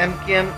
MKM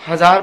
1000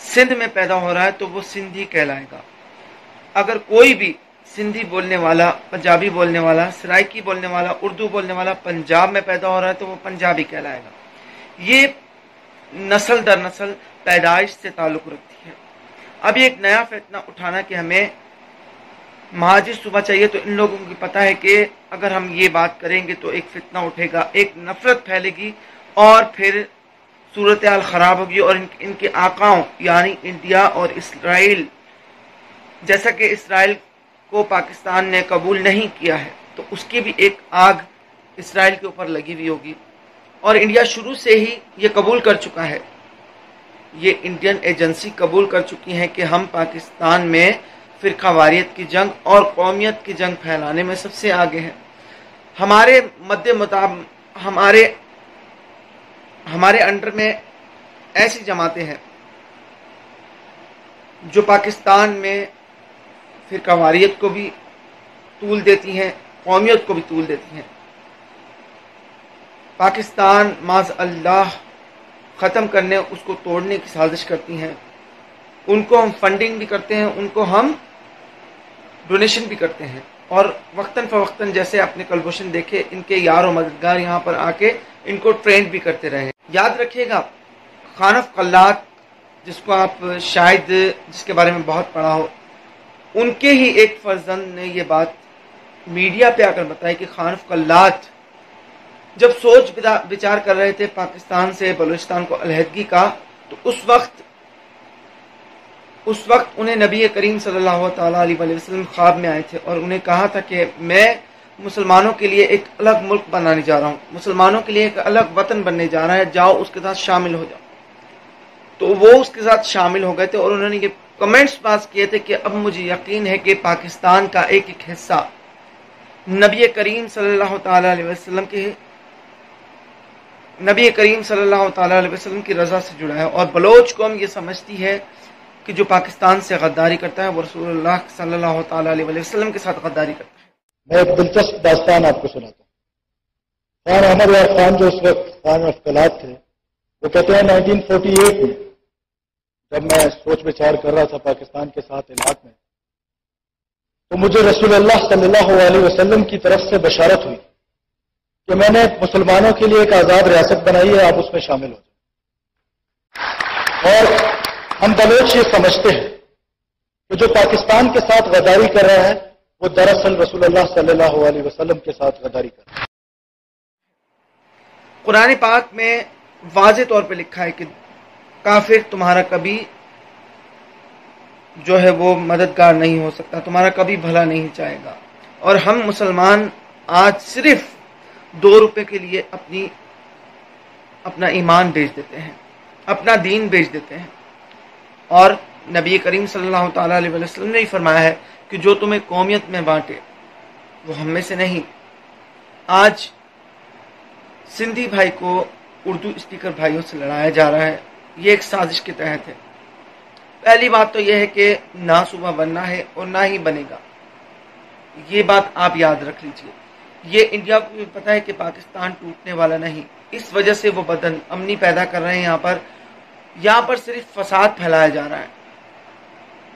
Sindh میں پیدا ہو رہا ہے تو وہ سندھی کہلائے گا. اگر کوئی بھی سندھی بولنے والا، پنجابی بولنے والا، سرائکی بولنے والا، اردو بولنے والا پنجاب میں پیدا ہو رہا ہے تو وہ پنجابی کہلائے گا. یہ نسل در نسل پیدائش سے تعلق رکھتی ہے. اب یہ ایک نیا فتنہ اٹھانا کہ ہمیں مہاجر صوبہ چاہیے، تو ان لوگوں کو پتا ہے کہ اگر ہم یہ بات کریں گے تو ایک فتنہ اٹھے گا، ایک نفرت پھیلے گی اور پھر صورتحال خراب ہوگی. اور ان کے آقاؤں یعنی انڈیا اور اسرائیل، جیسا کہ اسرائیل کو پاکستان نے قبول نہیں کیا ہے تو اس کی بھی ایک آگ اسرائیل کے اوپر لگی ہوئی ہوگی. اور انڈیا شروع سے ہی یہ قبول کر چکا ہے، یہ انڈین ایجنسی قبول کر چکی ہیں کہ ہم پاکستان میں فرقہ واریت کی جنگ اور قومیت کی جنگ پھیلانے میں سب سے آگے ہیں. ہمارے ہمارے انڈر میں ایسی جماعتیں ہیں جو پاکستان میں فرقہ واریت کو بھی طول دیتی ہیں، قومیت کو بھی طول دیتی ہیں. پاکستان معاذ اللہ ختم کرنے، اس کو توڑنے کی سازش کرتی ہیں. ان کو ہم فنڈنگ بھی کرتے ہیں، ان کو ہم ڈونیشن بھی کرتے ہیں، اور وقتاً فوقتاً جیسے اپنے کلبھوشن دیکھے ان کے یار و مددگار یہاں پر آ کے ان کو ٹرینڈ بھی کرتے رہے. یاد رکھیے گا خانف قلات، جس کو آپ شاید جس کے بارے میں بہت پڑھا ہو، ان کے ہی ایک فرزند نے یہ بات میڈیا پہ آ کر بتائی کہ خانف قلات جب سوچ بچار کر رہے تھے پاکستان سے بلوچستان کو علیحدگی کا، تو اس وقت انہیں نبی کریم صلی اللہ تعالیٰ علیہ وسلم خواب میں آئے تھے اور انہیں کہا تھا کہ میں مسلمانوں کے لیے ایک الگ ملک بنانے جا رہا ہوں، مسلمانوں کے لیے ایک الگ وطن بننے جا رہا ہے، جاؤ اس کے ساتھ شامل ہو جاؤ. تو وہ اس کے ساتھ شامل ہو گئے تھے اور انہوں نے یہ کمنٹس پاس کیے تھے کہ اب مجھے یقین ہے کہ پاکستان کا ایک ایک حصہ نبی کریم صلی اللہ تعالیٰ علیہ وسلم کی رضا سے جڑا ہے. اور بلوچ قوم یہ سمجھتی ہے کہ جو پاکستان سے غداری کرتا ہے وہ رسول اللہ صلی اللہ تعالیٰ علیہ وسلم کے ساتھ غداری کرتا ہے. میں ایک دلچسپ داستان آپ کو سناتا ہوں. خان احمد یار خان جو اس وقت خان آف قلات تھے، وہ کہتے ہیں 1948 میں جب میں سوچ بچار کر رہا تھا پاکستان کے ساتھ علاق میں، تو مجھے رسول اللہ صلی اللہ علیہ وسلم کی طرف سے بشارت ہوئی کہ میں نے مسلمانوں کے لیے ایک آزاد ریاست بنائی ہے، آپ اس میں شامل ہو جائیں. اور ہم بلوچ یہ سمجھتے ہیں کہ جو پاکستان کے ساتھ غداری کر رہا ہے وہ دراصل رسول اللہ صلی اللہ علیہ وسلم کے ساتھ غداری کر رہا ہے. قرآن پاک میں واضح طور پہ لکھا ہے کہ کافر تمہارا کبھی جو ہے وہ مددگار نہیں ہو سکتا، تمہارا کبھی بھلا نہیں چاہے گا. اور ہم مسلمان آج صرف 2 روپے کے لیے اپنا ایمان بیچ دیتے ہیں، اپنا دین بیچ دیتے ہیں. اور نبی کریم صلی اللہ تعالیٰ علیہ وسلم نے ہی فرمایا ہے کہ جو تمہیں قومیت میں بانٹے وہ ہم میں سے نہیں. آج سندھی بھائی کو اردو اسپیکر بھائیوں سے لڑایا جا رہا ہے، یہ ایک سازش کے تحت ہے. پہلی بات تو یہ ہے کہ نہ صوبہ بننا ہے اور نہ ہی بنے گا، یہ بات آپ یاد رکھ لیجئے. یہ انڈیا کو بھی پتا ہے کہ پاکستان ٹوٹنے والا نہیں، اس وجہ سے وہ بدن امنی پیدا کر رہے ہیں. یہاں پر صرف فساد پھیلایا جا رہا ہے.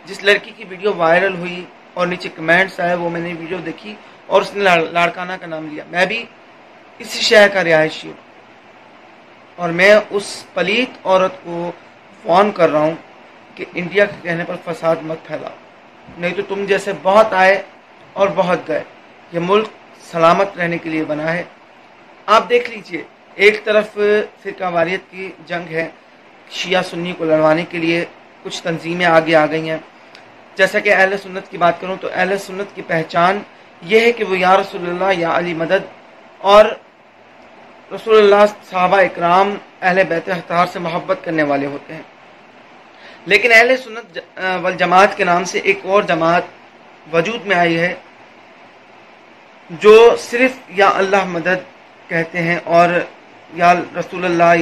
جس لڑکی کی ویڈیو وائرل ہوئی اور نیچے کمنٹس آئے، وہ میں نے ویڈیو دیکھی اور اس نے لاڑکانہ کا نام لیا. میں بھی اسی شہر کا رہائشی ہوں اور میں اس پلیت عورت کو فون کر رہا ہوں کہ انڈیا کے کہنے پر فساد مت پھیلاؤ، نہیں تو تم جیسے بہت آئے اور بہت گئے. یہ ملک سلامت رہنے کے لیے بنا ہے. آپ دیکھ لیجئے، ایک طرف فرقہ واریت کی جنگ ہے، شیعہ سنی کو لڑوانے کے لیے کچھ تنظیمیں آگے آ گئی ہیں. جیسا کہ اہل سنت کی بات کروں تو اہل سنت کی پہچان یہ ہے کہ وہ یا رسول اللہ یا علی مدد اور رسول اللہ صحابہ اکرام اہل بیت اطہار سے محبت کرنے والے ہوتے ہیں. لیکن اہل سنت والجماعت کے نام سے ایک اور جماعت وجود میں آئی ہے جو صرف یا اللہ مدد کہتے ہیں اور یا رسول اللہ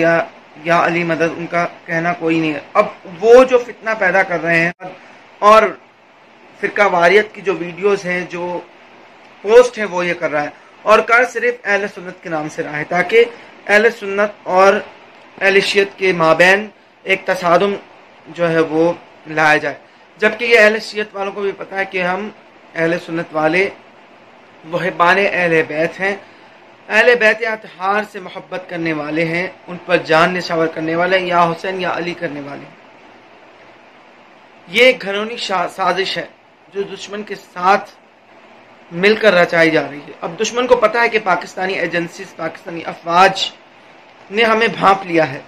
یا علی مدد ان کا کہنا کوئی نہیں ہے. اب وہ جو فتنہ پیدا کر رہے ہیں اور فرقہ واریت کی جو ویڈیوز ہیں، جو پوسٹ ہیں، وہ یہ کر رہا ہے اور کر صرف اہل سنت کے نام سے رہا ہے تاکہ اہل سنت اور اہل شیعت کے مابین ایک تصادم جو ہے وہ لایا جائے، جبکہ یہ اہل شیعت والوں کو بھی پتا ہے کہ ہم اہل سنت والے محبان اہل بیت ہیں، اہل بیت اطہار سے محبت کرنے والے ہیں، ان پر جان نشاور کرنے والے ہیں، یا حسین یا علی کرنے والے ہیں۔ یہ ایک گھرونی سازش ہے جو دشمن کے ساتھ مل کر رچائی جا رہی ہے۔ اب دشمن کو پتا ہے کہ پاکستانی ایجنسیز، پاکستانی افواج نے ہمیں بھانپ لیا ہے،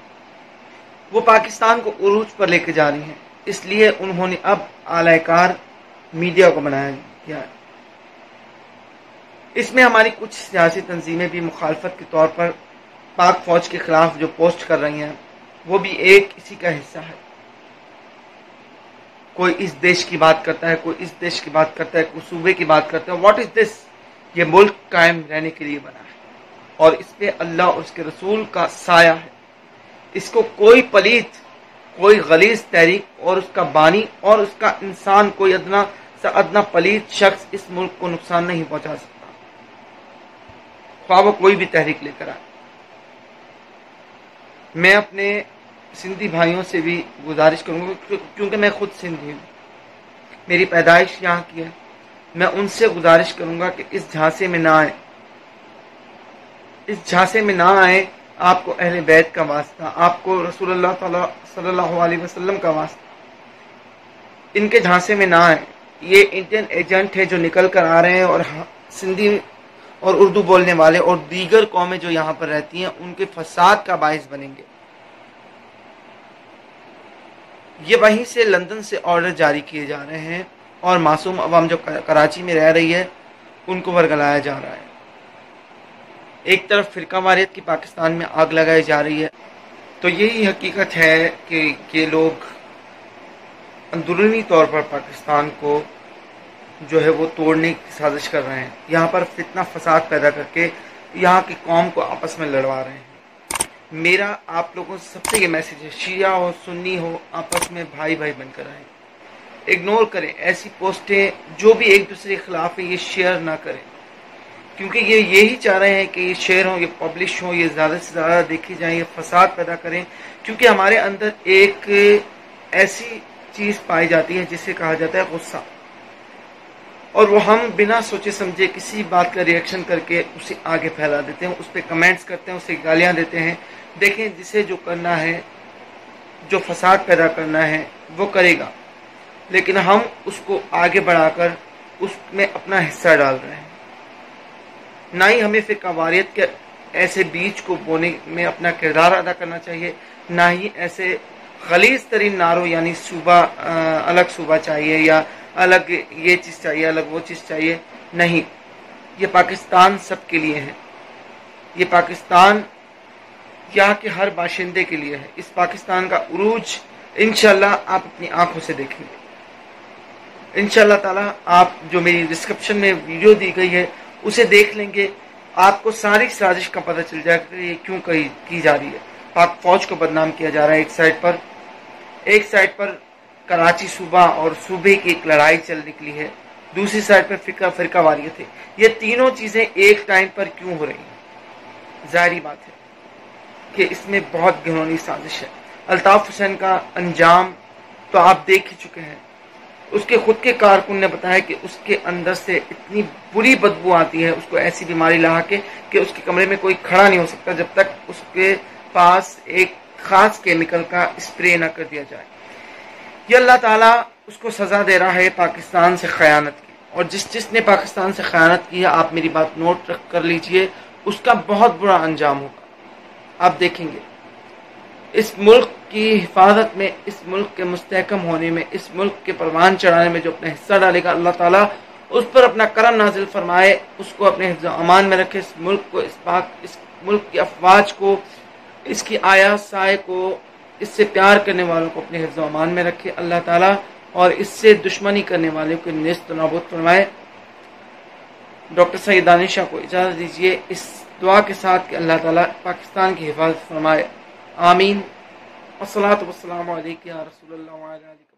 وہ پاکستان کو عروج پر لے کے جا رہی ہیں، اس لیے انہوں نے اب اعلی کار میڈیا کو بنایا گیا ہے۔ اس میں ہماری کچھ سیاسی تنظیمیں بھی مخالفت کے طور پر پاک فوج کے خلاف جو پوسٹ کر رہی ہیں وہ بھی ایک اسی کا حصہ ہے۔ کوئی اس دیش کی بات کرتا ہے، کوئی اس دیش کی بات کرتا ہے، کوئی صوبے کی بات کرتا ہے۔ واٹ از دس؟ یہ ملک قائم رہنے کے لیے بنا ہے اور اس پہ اللہ اور اس کے رسول کا سایہ ہے۔ اس کو کوئی پلیت، کوئی غلیظ تحریک اور اس کا بانی اور اس کا انسان، کوئی ادنا سے ادنا پلیت شخص اس ملک کو نقصان نہیں پہنچا سکتا، خواہ وہ کوئی بھی تحریک لے کر آئے۔ میں اپنے سندھی بھائیوں سے بھی گزارش کروں گا، کیونکہ میں خود سندھی ہوں، میری پیدائش یہاں کی ہے، میں ان سے گزارش کروں گا کہ اس جھانسے میں نہ آئیں، اس جھانسے میں نہ آئیں۔ آپ کو اہل بیت کا واسطہ، آپ کو رسول اللہ تعالی صلی اللہ علیہ وسلم کا واسطہ، ان کے جھانسے میں نہ آئیں۔ یہ انڈین ایجنٹ ہے جو نکل کر آ رہے ہیں اور سندھی اور اردو بولنے والے اور دیگر قومیں جو یہاں پر رہتی ہیں ان کے فساد کا باعث بنیں گے۔ یہ وہیں سے لندن سے آرڈر جاری کیے جا رہے ہیں اور معصوم عوام جو کراچی میں رہ رہی ہے ان کو ورگلایا جا رہا ہے۔ ایک طرف فرقہ واریت کی پاکستان میں آگ لگائی جا رہی ہے، تو یہی حقیقت ہے کہ یہ لوگ اندرونی طور پر پاکستان کو جو ہے وہ توڑنے کی سازش کر رہے ہیں، یہاں پر فتنہ فساد پیدا کر کے یہاں کی قوم کو آپس میں لڑوا رہے ہیں۔ میرا آپ لوگوں سے سب سے یہ میسج ہے، شیعہ ہو سنی ہو، آپس میں بھائی بھائی بن کر رہیں، اگنور کریں ایسی پوسٹیں جو بھی ایک دوسرے کے خلاف ہیں، یہ شیئر نہ کریں، کیونکہ یہ یہی چاہ رہے ہیں کہ یہ شیئر ہوں، یہ پبلش ہوں، یہ زیادہ سے زیادہ دیکھی جائیں، یہ فساد پیدا کریں، کیونکہ ہمارے اندر ایک ایسی چیز پائی جاتی ہے جسے کہا جاتا ہے غصہ، اور وہ ہم بنا سوچے سمجھے کسی بات کا ریئیکشن کر کے اسے آگے پھیلا دیتے ہیں، اس پہ کمنٹس کرتے ہیں، اسے گالیاں دیتے ہیں۔ دیکھیں، جسے جو کرنا ہے، جو فساد پیدا کرنا ہے وہ کرے گا، لیکن ہم اس کو آگے بڑھا کر اس میں اپنا حصہ ڈال رہے ہیں۔ نہ ہی ہمیں فرقہ واریت کے ایسے بیج کو بونے میں اپنا کردار ادا کرنا چاہیے، نہ ہی ایسے غلیظ ترین نعروں یعنی صوبہ الگ صوبہ چاہیے یا الگ یہ چیز چاہیے، الگ وہ چیز چاہیے، نہیں۔ یہ پاکستان سب کے لیے ہے، یہ پاکستان یہاں کے ہر باشندے کے لیے ہے۔ اس پاکستان کا عروج انشاءاللہ آپ اپنی آنکھوں سے دیکھیں گے انشاءاللہ تعالی۔ آپ جو میری ڈسکرپشن میں ویڈیو دی گئی ہے اسے دیکھ لیں گے، آپ کو ساری سازش کا پتہ چل جائے گا کہ یہ کیوں کی جا رہی ہے۔ پاک فوج کو بدنام کیا جا رہا ہے ایک سائڈ پر کراچی صوبہ اور صوبے کی ایک لڑائی چل نکلی ہے، دوسری سائڈ پر فرقہ واریت ہے۔ یہ تینوں چیزیں ایک ٹائم پر کیوں ہو رہی ہیں؟ ظاہری بات ہے کہ اس میں بہت گہری سازش ہے۔ الطاف حسین کا انجام تو آپ دیکھ ہی چکے ہیں، اس کے خود کے کارکن نے بتایا کہ اس کے اندر سے اتنی بری بدبو آتی ہے، اس کو ایسی بیماری لاحق ہے کہ اس کے کمرے میں کوئی کھڑا نہیں ہو سکتا جب تک اس کے پاس ایک خاص کیمیکل کا اسپرے نہ کر دیا جائے۔ یہ اللہ تعالیٰ اس کو سزا دے رہا ہے پاکستان سے خیانت کی، اور جس نے پاکستان سے خیانت کی ہے، آپ میری بات نوٹ کر لیجئے، اس کا بہت برا انجام ہوگا۔ آپ دیکھیں گے اس ملک کی حفاظت میں، اس ملک کے مستحکم ہونے میں، اس ملک کے پروان چڑھانے میں جو اپنا حصہ ڈالے گا، اللہ تعالیٰ اس پر اپنا کرم نازل فرمائے، اس کو اپنے حفظ و امان میں رکھے، اس ملک کو، اس ملک کی افواج کو، اس کی آیا سائے کو، اس سے پیار کرنے والوں کو اپنے حفظ و امان میں رکھے اللہ تعالیٰ، اور اس سے دشمنی کرنے والوں کو نیست و نابود فرمائے۔ ڈاکٹر سید دانش شاہ کو اجازت دیجیے اس دعا کے ساتھ کہ اللہ تعالیٰ پاکستان کی حفاظت فرمائے، آمین۔ والصلاة والسلام علیکم یا رسول اللہ وعلی آلہ